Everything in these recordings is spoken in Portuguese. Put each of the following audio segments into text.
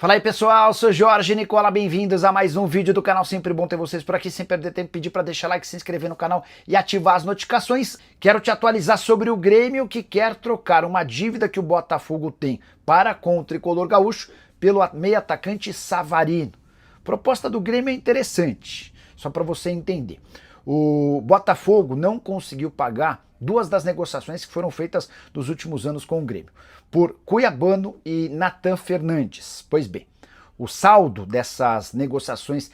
Fala aí pessoal, sou Jorge Nicola, bem-vindos a mais um vídeo do canal. Sempre bom ter vocês por aqui, sem perder tempo, pedir para deixar like, se inscrever no canal e ativar as notificações. Quero te atualizar sobre o Grêmio, que quer trocar uma dívida que o Botafogo tem para com o tricolor gaúcho pelo meio atacante Savarino. A proposta do Grêmio é interessante, só para você entender. O Botafogo não conseguiu pagar duas das negociações que foram feitas nos últimos anos com o Grêmio, por Cuiabano e Natan Fernandes. Pois bem, o saldo dessas negociações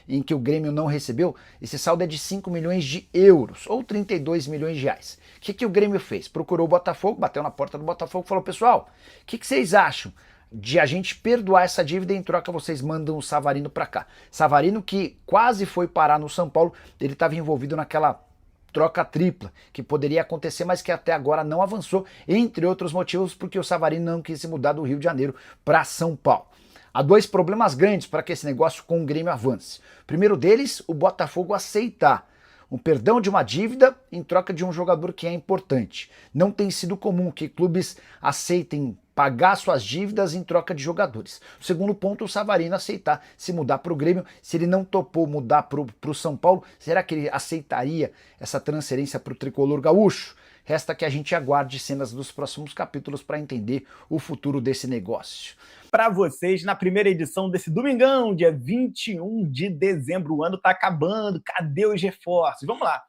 em que o Grêmio não recebeu, esse saldo é de 5 milhões de euros, ou 32 milhões de reais. O que o Grêmio fez? Procurou o Botafogo, bateu na porta do Botafogo e falou: pessoal, o que vocês acham de a gente perdoar essa dívida e em troca vocês mandam o Savarino para cá? Savarino, que quase foi parar no São Paulo, ele estava envolvido naquela troca tripla, que poderia acontecer, mas que até agora não avançou, entre outros motivos, porque o Savarino não quis se mudar do Rio de Janeiro para São Paulo. Há dois problemas grandes para que esse negócio com o Grêmio avance. O primeiro deles, o Botafogo aceitar um perdão de uma dívida em troca de um jogador que é importante. Não tem sido comum que clubes aceitem pagar suas dívidas em troca de jogadores. O segundo ponto, o Savarino aceitar se mudar para o Grêmio. Se ele não topou mudar para o São Paulo, será que ele aceitaria essa transferência para o tricolor gaúcho? Resta que a gente aguarde cenas dos próximos capítulos para entender o futuro desse negócio. Para vocês, na primeira edição desse domingão, dia 21 de dezembro, o ano está acabando, cadê os reforços? Vamos lá.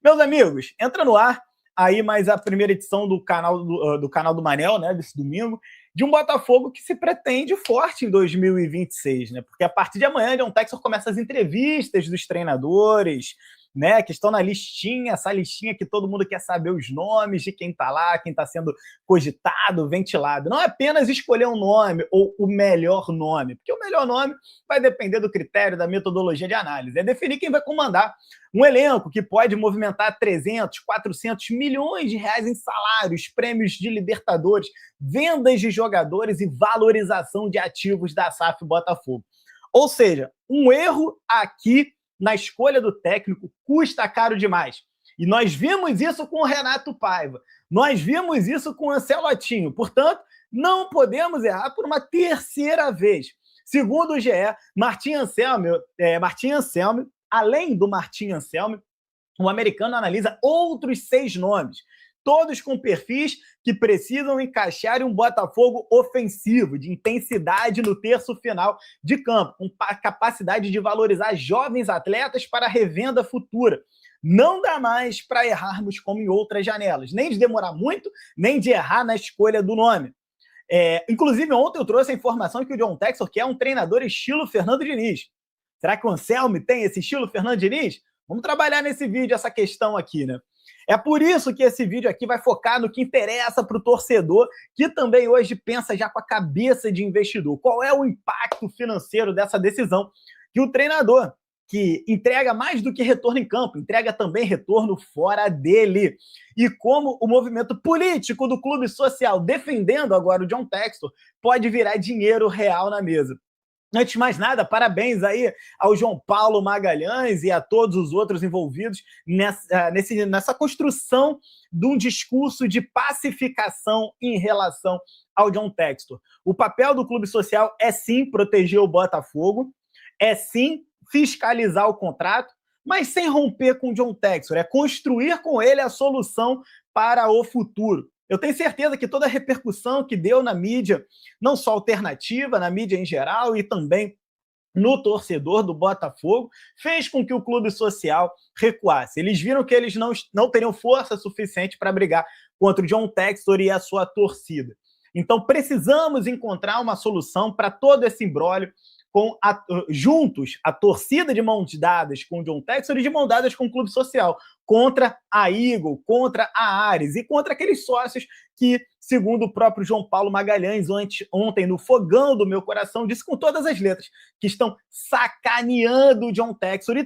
Meus amigos, entra no ar aí mais a primeira edição do canal do Manel, né, desse domingo, de um Botafogo que se pretende forte em 2026, né? Porque a partir de amanhã, John Textor começa as entrevistas dos treinadores, né, que estão na listinha, essa listinha que todo mundo quer saber os nomes de quem está lá, quem está sendo cogitado, ventilado. Não é apenas escolher um nome ou o melhor nome, porque o melhor nome vai depender do critério, da metodologia de análise. É definir quem vai comandar um elenco que pode movimentar 300, 400 milhões de reais em salários, prêmios de Libertadores, vendas de jogadores e valorização de ativos da SAF Botafogo. Ou seja, um erro aqui na escolha do técnico custa caro demais. E nós vimos isso com o Renato Paiva, nós vimos isso com o Ancelotinho. Portanto, não podemos errar por uma terceira vez. Segundo o GE, Martin Anselmi, além do Martin Anselmi, o americano analisa outros 6 nomes, todos com perfis que precisam encaixar em um Botafogo ofensivo, de intensidade no terço final de campo, com capacidade de valorizar jovens atletas para revenda futura. Não dá mais para errarmos como em outras janelas, nem de demorar muito, nem de errar na escolha do nome. Inclusive, ontem eu trouxe a informação que o John Textor quer um treinador estilo Fernando Diniz. Será que o Anselmi tem esse estilo Fernando Diniz? Vamos trabalhar nesse vídeo essa questão aqui, né? É por isso que esse vídeo aqui vai focar no que interessa para o torcedor, que também hoje pensa já com a cabeça de investidor. Qual é o impacto financeiro dessa decisão que o treinador, que entrega mais do que retorno em campo, entrega também retorno fora dele. E como o movimento político do clube social, defendendo agora o John Textor, pode virar dinheiro real na mesa. Antes de mais nada, parabéns aí ao João Paulo Magalhães e a todos os outros envolvidos nessa construção de um discurso de pacificação em relação ao John Textor. O papel do clube social é sim proteger o Botafogo, é sim fiscalizar o contrato, mas sem romper com o John Textor, é construir com ele a solução para o futuro. Eu tenho certeza que toda a repercussão que deu na mídia, não só alternativa, na mídia em geral e também no torcedor do Botafogo, fez com que o clube social recuasse. Eles viram que eles não teriam força suficiente para brigar contra o John Textor e a sua torcida. Então precisamos encontrar uma solução para todo esse imbróglio, juntos, a torcida de mãos dadas com o John Textor e de mãos dadas com o clube social, contra a Eagle, contra a Ares e contra aqueles sócios que, segundo o próprio João Paulo Magalhães, ontem no Fogão do Meu Coração, disse com todas as letras que estão sacaneando o John Textor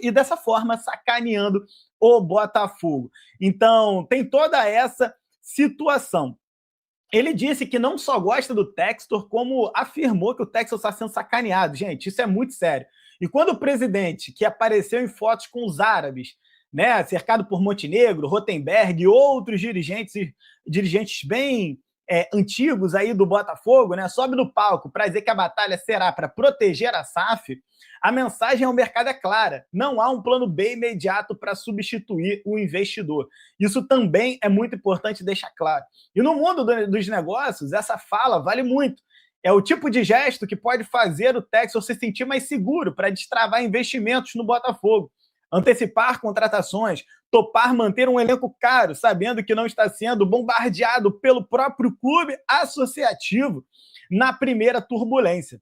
e dessa forma sacaneando o Botafogo. Então, tem toda essa situação. Ele disse que não só gosta do Textor, como afirmou que o Textor está sendo sacaneado. Gente, isso é muito sério. E quando o presidente, que apareceu em fotos com os árabes, né, cercado por Montenegro, Rotenberg e outros dirigentes bem antigos aí do Botafogo, né, sobe no palco para dizer que a batalha será para proteger a SAF, a mensagem ao mercado é clara: não há um plano B imediato para substituir o investidor. Isso também é muito importante deixar claro. E no mundo dos negócios, essa fala vale muito. É o tipo de gesto que pode fazer o Textor se sentir mais seguro para destravar investimentos no Botafogo, antecipar contratações, topar manter um elenco caro, sabendo que não está sendo bombardeado pelo próprio clube associativo na primeira turbulência.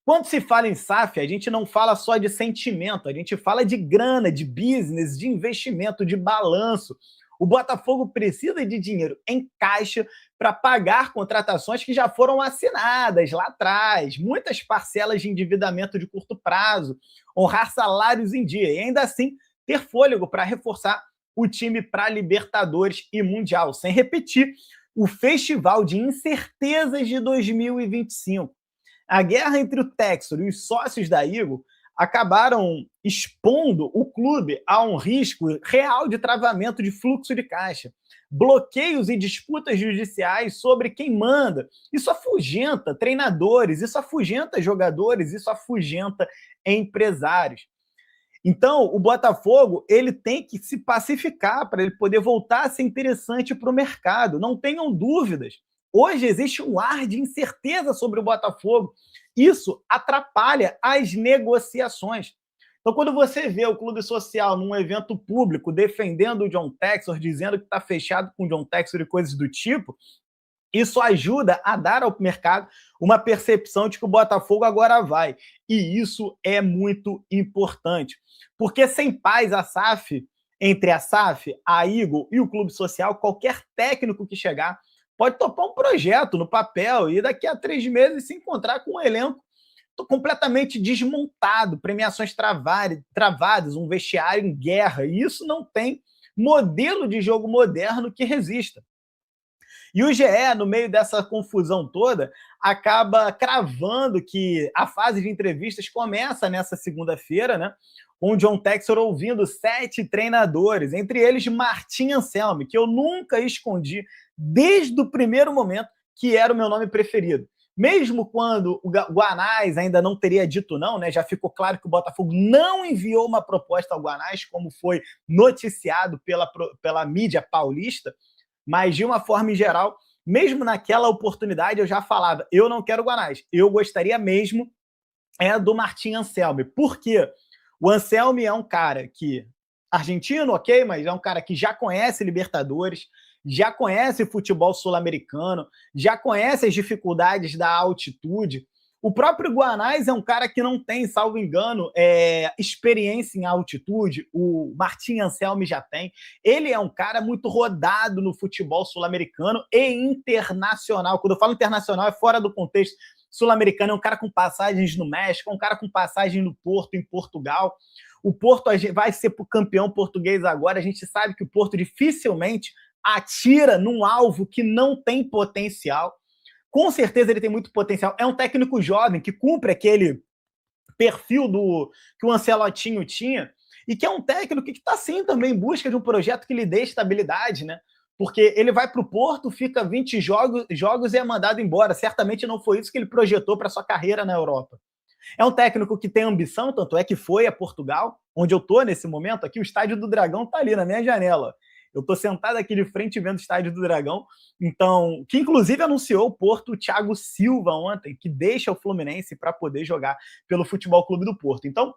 Quando se fala em SAF, a gente não fala só de sentimento, a gente fala de grana, de business, de investimento, de balanço. O Botafogo precisa de dinheiro em caixa para pagar contratações que já foram assinadas lá atrás, muitas parcelas de endividamento de curto prazo, honrar salários em dia e ainda assim ter fôlego para reforçar o time para Libertadores e Mundial, sem repetir o festival de incertezas de 2025. A guerra entre o Textor e os sócios da Eagle acabaram expondo o clube a um risco real de travamento de fluxo de caixa, bloqueios e disputas judiciais sobre quem manda. Isso afugenta treinadores, isso afugenta jogadores, isso afugenta empresários. Então, o Botafogo ele tem que se pacificar para ele poder voltar a ser interessante para o mercado. Não tenham dúvidas. Hoje existe um ar de incerteza sobre o Botafogo. Isso atrapalha as negociações. Então, quando você vê o clube social num evento público defendendo o John Textor, dizendo que está fechado com o John Textor e coisas do tipo, isso ajuda a dar ao mercado uma percepção de que o Botafogo agora vai. E isso é muito importante. Porque sem paz a SAF, entre a SAF, a Eagle e o clube social, qualquer técnico que chegar pode topar um projeto no papel e daqui a 3 meses se encontrar com um elenco completamente desmontado, premiações travadas, um vestiário em guerra. E isso não tem modelo de jogo moderno que resista. E o GE, no meio dessa confusão toda, acaba cravando que a fase de entrevistas começa nessa segunda-feira, né? Com o John Textor ouvindo 7 treinadores, entre eles Martim Anselmi, que eu nunca escondi desde o primeiro momento que era o meu nome preferido. Mesmo quando o Guanais ainda não teria dito não, né? Já ficou claro que o Botafogo não enviou uma proposta ao Guanais, como foi noticiado pela mídia paulista, mas de uma forma em geral, mesmo naquela oportunidade eu já falava, eu não quero o Guanais, eu gostaria mesmo do Martim Anselmi. Por quê? O Anselmi é um cara que, argentino, ok, mas é um cara que já conhece Libertadores, já conhece futebol sul-americano, já conhece as dificuldades da altitude. O próprio Guanais é um cara que não tem, salvo engano, experiência em altitude. O Martim Anselmi já tem. Ele é um cara muito rodado no futebol sul-americano e internacional. Quando eu falo internacional, é fora do contexto sul-americano. É um cara com passagens no México, é um cara com passagem no Porto, em Portugal. O Porto vai ser campeão português agora. A gente sabe que o Porto dificilmente atira num alvo que não tem potencial. Com certeza ele tem muito potencial. É um técnico jovem que cumpre aquele perfil que o Ancelotinho tinha e que é um técnico que está, sim, também em busca de um projeto que lhe dê estabilidade, né? Porque ele vai para o Porto, fica 20 jogos e é mandado embora. Certamente não foi isso que ele projetou para sua carreira na Europa. É um técnico que tem ambição, tanto é que foi a Portugal, onde eu estou nesse momento aqui. O Estádio do Dragão está ali na minha janela. Eu estou sentado aqui de frente vendo o Estádio do Dragão, então, que inclusive anunciou o Porto, o Thiago Silva ontem, que deixa o Fluminense para poder jogar pelo Futebol Clube do Porto. Então,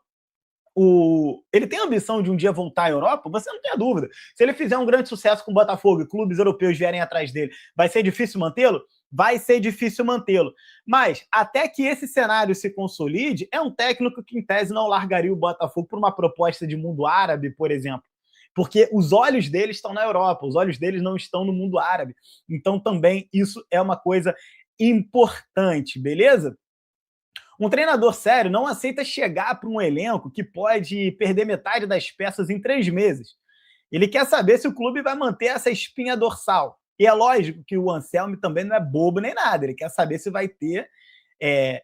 ele tem a ambição de um dia voltar à Europa? Você não tem a dúvida. Se ele fizer um grande sucesso com o Botafogo e clubes europeus vierem atrás dele, vai ser difícil mantê-lo? Vai ser difícil mantê-lo. Mas, até que esse cenário se consolide, é um técnico que, em tese, não largaria o Botafogo por uma proposta de mundo árabe, por exemplo. Porque os olhos deles estão na Europa, os olhos deles não estão no mundo árabe. Então, também, isso é uma coisa importante, beleza? Um treinador sério não aceita chegar para um elenco que pode perder metade das peças em 3 meses. Ele quer saber se o clube vai manter essa espinha dorsal. E é lógico que o Anselmi também não é bobo nem nada. Ele quer saber se vai ter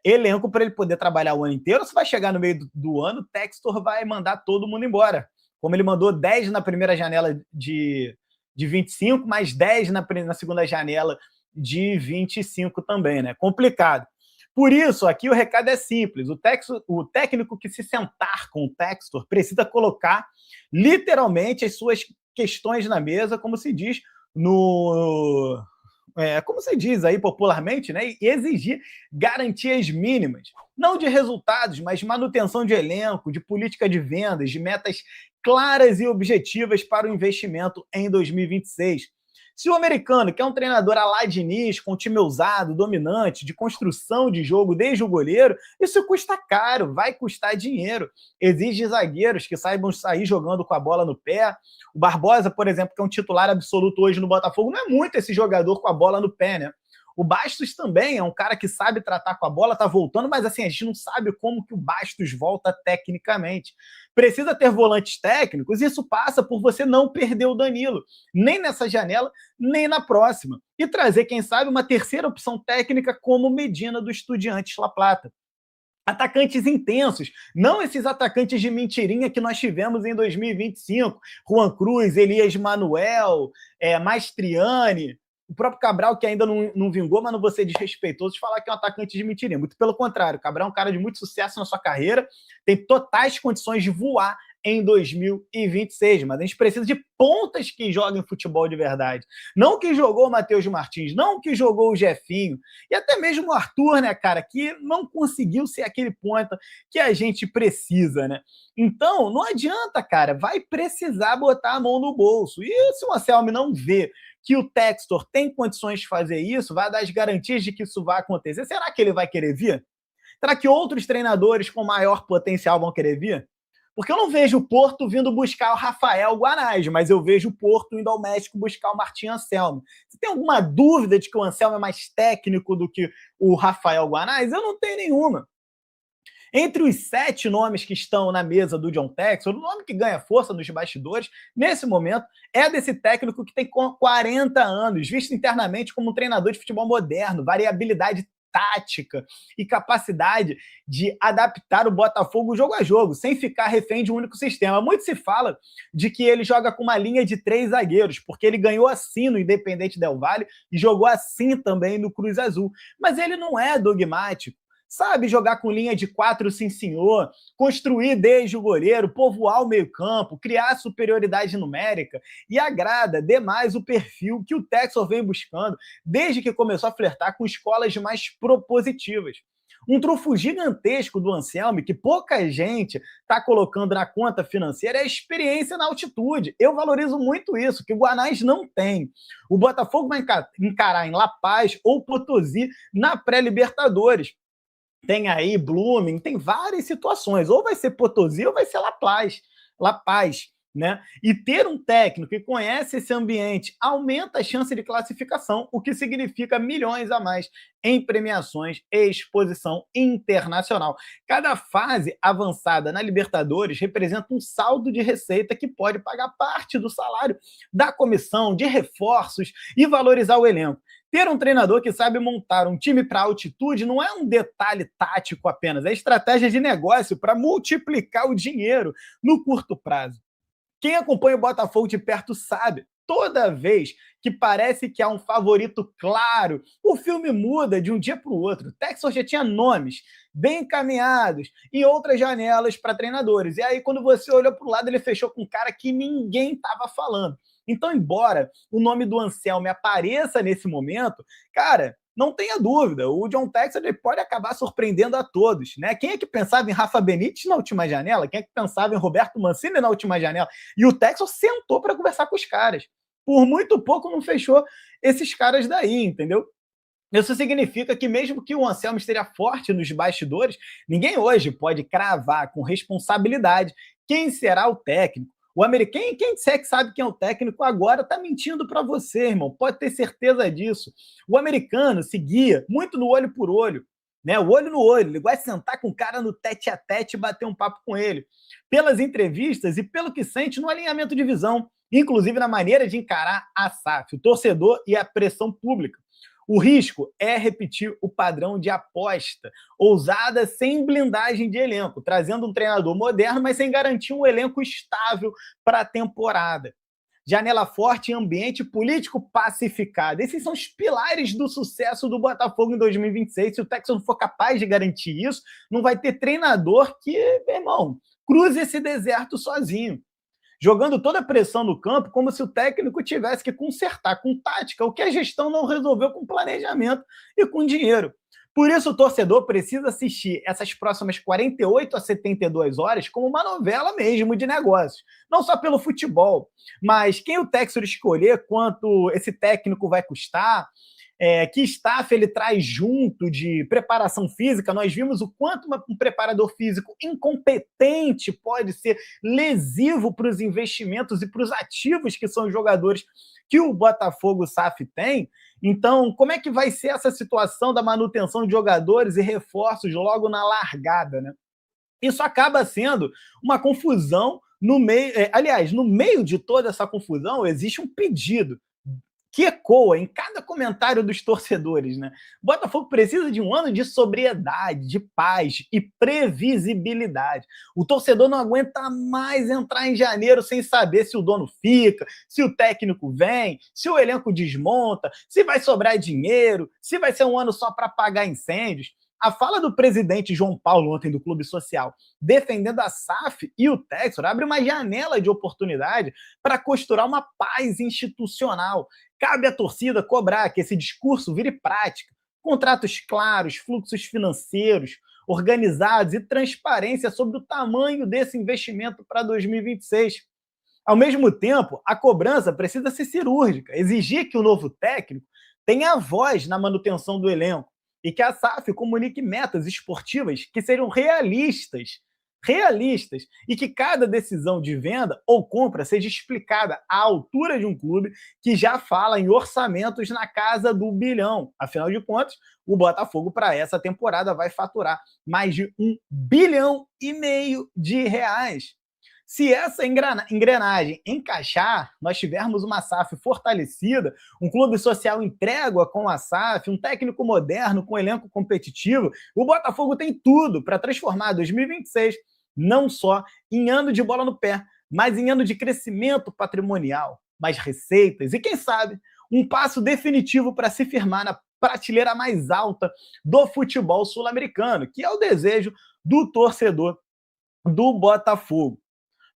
elenco para ele poder trabalhar o ano inteiro ou se vai chegar no meio do ano, o Textor vai mandar todo mundo embora. Como ele mandou 10 na primeira janela de 25, mais 10 na segunda janela de 25 também, né? Complicado. Por isso, aqui o recado é simples. O técnico que se sentar com o Textor precisa colocar literalmente as suas questões na mesa, como se diz no... como se diz aí popularmente, né? E exigir garantias mínimas. Não de resultados, mas de manutenção de elenco, de política de vendas, de metas claras e objetivas para o investimento em 2026. Se o americano, que é um treinador à la Diniz, com time ousado, dominante, de construção de jogo desde o goleiro, isso custa caro, vai custar dinheiro. Exige zagueiros que saibam sair jogando com a bola no pé. O Barbosa, por exemplo, que é um titular absoluto hoje no Botafogo, não é muito esse jogador com a bola no pé, né? O Bastos também é um cara que sabe tratar com a bola, tá voltando, mas assim, a gente não sabe como que o Bastos volta tecnicamente. Precisa ter volantes técnicos, isso passa por você não perder o Danilo, nem nessa janela, nem na próxima. E trazer, quem sabe, uma terceira opção técnica como Medina do Estudiantes La Plata. Atacantes intensos, não esses atacantes de mentirinha que nós tivemos em 2025. Juan Cruz, Elias Manuel, Mastriani, o próprio Cabral, que ainda não vingou, mas não vou ser desrespeitoso de falar que é um atacante de mentirinha. Muito pelo contrário, o Cabral é um cara de muito sucesso na sua carreira, tem totais condições de voar em 2026, mas a gente precisa de pontas que joguem futebol de verdade. Não que jogou o Matheus Martins, não que jogou o Jefinho, e até mesmo o Arthur, né, cara, que não conseguiu ser aquele ponta que a gente precisa, né? Então, não adianta, cara, vai precisar botar a mão no bolso. E se o Anselmi não vê que o Textor tem condições de fazer isso, vai dar as garantias de que isso vai acontecer, será que ele vai querer vir? Será que outros treinadores com maior potencial vão querer vir? Porque eu não vejo o Porto vindo buscar o Rafael Guanais, mas eu vejo o Porto indo ao México buscar o Martim Anselmo. Você tem alguma dúvida de que o Anselmo é mais técnico do que o Rafael Guanais? Eu não tenho nenhuma. Entre os 7 nomes que estão na mesa do John Textor, o nome que ganha força nos bastidores, nesse momento, é desse técnico que tem 40 anos, visto internamente como um treinador de futebol moderno, variabilidade tática e capacidade de adaptar o Botafogo jogo a jogo, sem ficar refém de um único sistema. Muito se fala de que ele joga com uma linha de 3 zagueiros, porque ele ganhou assim no Independente Del Valle e jogou assim também no Cruz Azul. Mas ele não é dogmático. Sabe jogar com linha de 4, sim senhor, construir desde o goleiro, povoar o meio-campo, criar superioridade numérica e agrada demais o perfil que o Textor vem buscando desde que começou a flertar com escolas mais propositivas. Um trunfo gigantesco do Anselmi, que pouca gente está colocando na conta financeira, é a experiência na altitude. Eu valorizo muito isso, que o Guanais não tem. O Botafogo vai encarar em La Paz ou Potosí na pré-Libertadores. Tem aí Blooming, tem várias situações. Ou vai ser Potosí ou vai ser La Paz, né? E ter um técnico que conhece esse ambiente aumenta a chance de classificação, o que significa milhões a mais em premiações e exposição internacional. Cada fase avançada na Libertadores representa um saldo de receita que pode pagar parte do salário da comissão, de reforços e valorizar o elenco. Ter um treinador que sabe montar um time para altitude não é um detalhe tático apenas, é estratégia de negócio para multiplicar o dinheiro no curto prazo. Quem acompanha o Botafogo de perto sabe, toda vez que parece que há um favorito claro, o filme muda de um dia para o outro. O Textor já tinha nomes bem encaminhados em outras janelas para treinadores. E aí, quando você olhou para o lado, ele fechou com um cara que ninguém estava falando. Então, embora o nome do Anselmi apareça nesse momento, cara, não tenha dúvida, o John Textor pode acabar surpreendendo a todos, né? Quem é que pensava em Rafa Benítez na última janela? Quem é que pensava em Roberto Mancini na última janela? E o Textor sentou para conversar com os caras. Por muito pouco não fechou esses caras daí, entendeu? Isso significa que mesmo que o Anselmi esteja forte nos bastidores, ninguém hoje pode cravar com responsabilidade quem será o técnico. O americano, quem disser que sabe quem é o técnico agora está mentindo para você, irmão. Pode ter certeza disso. O americano se guia muito no olho por olho, né? O olho no olho. Ele gosta de sentar com o cara no tete a tete e bater um papo com ele. Pelas entrevistas e pelo que sente no alinhamento de visão, inclusive na maneira de encarar a SAF, o torcedor e a pressão pública. O risco é repetir o padrão de aposta, ousada sem blindagem de elenco, trazendo um treinador moderno, mas sem garantir um elenco estável para a temporada. janela forte e ambiente político pacificado. Esses são os pilares do sucesso do Botafogo em 2026. Se o Texas não for capaz de garantir isso, não vai ter treinador que, meu irmão, cruze esse deserto sozinho, jogando toda a pressão no campo como se o técnico tivesse que consertar com tática o que a gestão não resolveu com planejamento e com dinheiro. Por isso, o torcedor precisa assistir essas próximas 48 a 72 horas como uma novela mesmo de negócios. Não só pelo futebol, mas quem o Textor escolher, quanto esse técnico vai custar, que staff ele traz junto de preparação física. Nós vimos o quanto um preparador físico incompetente pode ser lesivo para os investimentos e para os ativos que são os jogadores que o Botafogo SAF tem. Então, como é que vai ser essa situação da manutenção de jogadores e reforços logo na largada, né? Isso acaba sendo uma confusão no meio. Aliás, no meio de toda essa confusão, existe um pedido que ecoa em cada comentário dos torcedores, né? O Botafogo precisa de um ano de sobriedade, de paz e previsibilidade. O torcedor não aguenta mais entrar em janeiro sem saber se o dono fica, se o técnico vem, se o elenco desmonta, se vai sobrar dinheiro, se vai ser um ano só para apagar incêndios. A fala do presidente João Paulo ontem do Clube Social, defendendo a SAF e o Textor, abre uma janela de oportunidade para costurar uma paz institucional. Cabe à torcida cobrar que esse discurso vire prática. Contratos claros, fluxos financeiros organizados e transparência sobre o tamanho desse investimento para 2026. Ao mesmo tempo, a cobrança precisa ser cirúrgica, exigir que o novo técnico tenha voz na manutenção do elenco e que a SAF comunique metas esportivas que sejam realistas, e que cada decisão de venda ou compra seja explicada à altura de um clube que já fala em orçamentos na casa do bilhão. Afinal de contas, o Botafogo para essa temporada vai faturar mais de 1,5 bilhão de reais. Se essa engrenagem encaixar, nós tivermos uma SAF fortalecida, um clube social em trégua com a SAF, um técnico moderno com elenco competitivo, o Botafogo tem tudo para transformar 2026 não só em ano de bola no pé, mas em ano de crescimento patrimonial, mais receitas e, quem sabe, um passo definitivo para se firmar na prateleira mais alta do futebol sul-americano, que é o desejo do torcedor do Botafogo.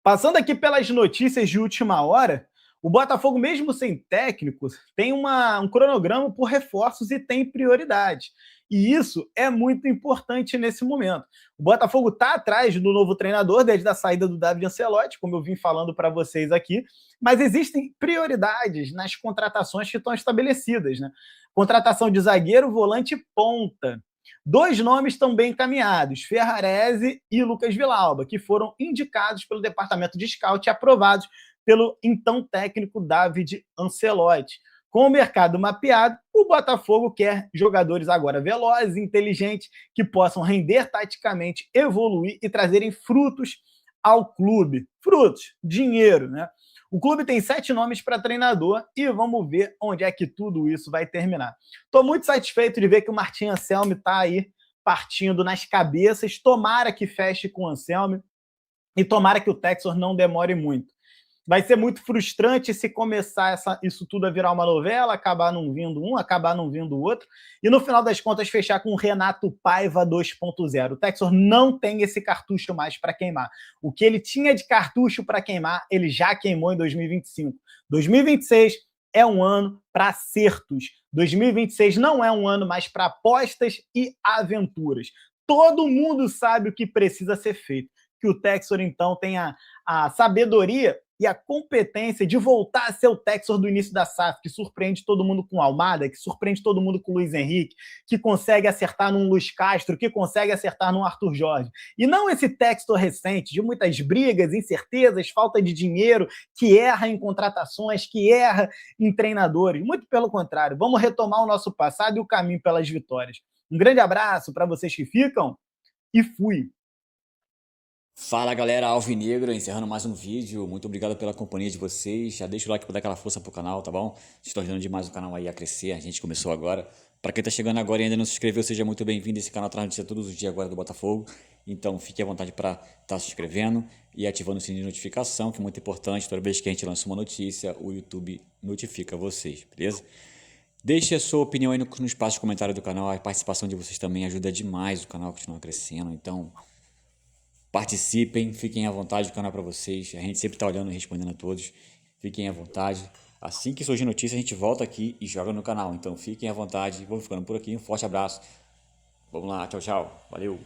Passando aqui pelas notícias de última hora, o Botafogo, mesmo sem técnicos, tem um cronograma por reforços e tem prioridade. E isso é muito importante nesse momento. O Botafogo está atrás do novo treinador desde a saída do David Ancelotti, como eu vim falando para vocês aqui, mas existem prioridades nas contratações que estão estabelecidas, né? Contratação de zagueiro, volante e ponta. 2 nomes estão bem encaminhados, Ferrarese e Lucas Villalba, que foram indicados pelo departamento de scout e aprovados pelo então técnico David Ancelotti. Com o mercado mapeado, o Botafogo quer jogadores agora velozes, inteligentes, que possam render taticamente, evoluir e trazerem frutos ao clube. Frutos, dinheiro, né? O clube tem 7 nomes para treinador e vamos ver onde é que tudo isso vai terminar. Estou muito satisfeito de ver que o Martim Anselmi está aí partindo nas cabeças. Tomara que feche com o Anselmi e tomara que o Textor não demore muito. Vai ser muito frustrante se começar isso tudo a virar uma novela, acabar não vindo um, acabar não vindo o outro, e no final das contas fechar com o Renato Paiva 2.0. O Textor não tem esse cartucho mais para queimar. O que ele tinha de cartucho para queimar, ele já queimou em 2025. 2026 é um ano para acertos. 2026 não é um ano mais para apostas e aventuras. Todo mundo sabe o que precisa ser feito. Que o Textor, então, tenha a sabedoria e a competência de voltar a ser o Textor do início da SAF, que surpreende todo mundo com Almada, que surpreende todo mundo com Luiz Henrique, que consegue acertar num Luiz Castro, que consegue acertar num Arthur Jorge. E não esse Textor recente, de muitas brigas, incertezas, falta de dinheiro, que erra em contratações, que erra em treinadores. Muito pelo contrário, vamos retomar o nosso passado e o caminho pelas vitórias. Um grande abraço para vocês que ficam e fui! Fala galera, Alvinegra, encerrando mais um vídeo, muito obrigado pela companhia de vocês, já deixa o like para dar aquela força pro canal, tá bom? Estou ajudando demais o canal aí a crescer, a gente começou agora, Para quem está chegando agora e ainda não se inscreveu, seja muito bem-vindo. Esse canal traz notícia todos os dias agora do Botafogo. Então fique à vontade para estar se inscrevendo e ativando o sininho de notificação, que é muito importante. Toda vez que a gente lança uma notícia, o YouTube notifica vocês, beleza? Deixe a sua opinião aí no espaço de comentário do canal. A participação de vocês também ajuda demais o canal a continuar crescendo. Então participem, fiquem à vontade, o canal é para vocês. A gente sempre está olhando e respondendo a todos. Fiquem à vontade. Assim que surgir notícia, a gente volta aqui e joga no canal. Então fiquem à vontade. Vamos ficando por aqui. Um forte abraço. Vamos lá. Tchau, tchau. Valeu.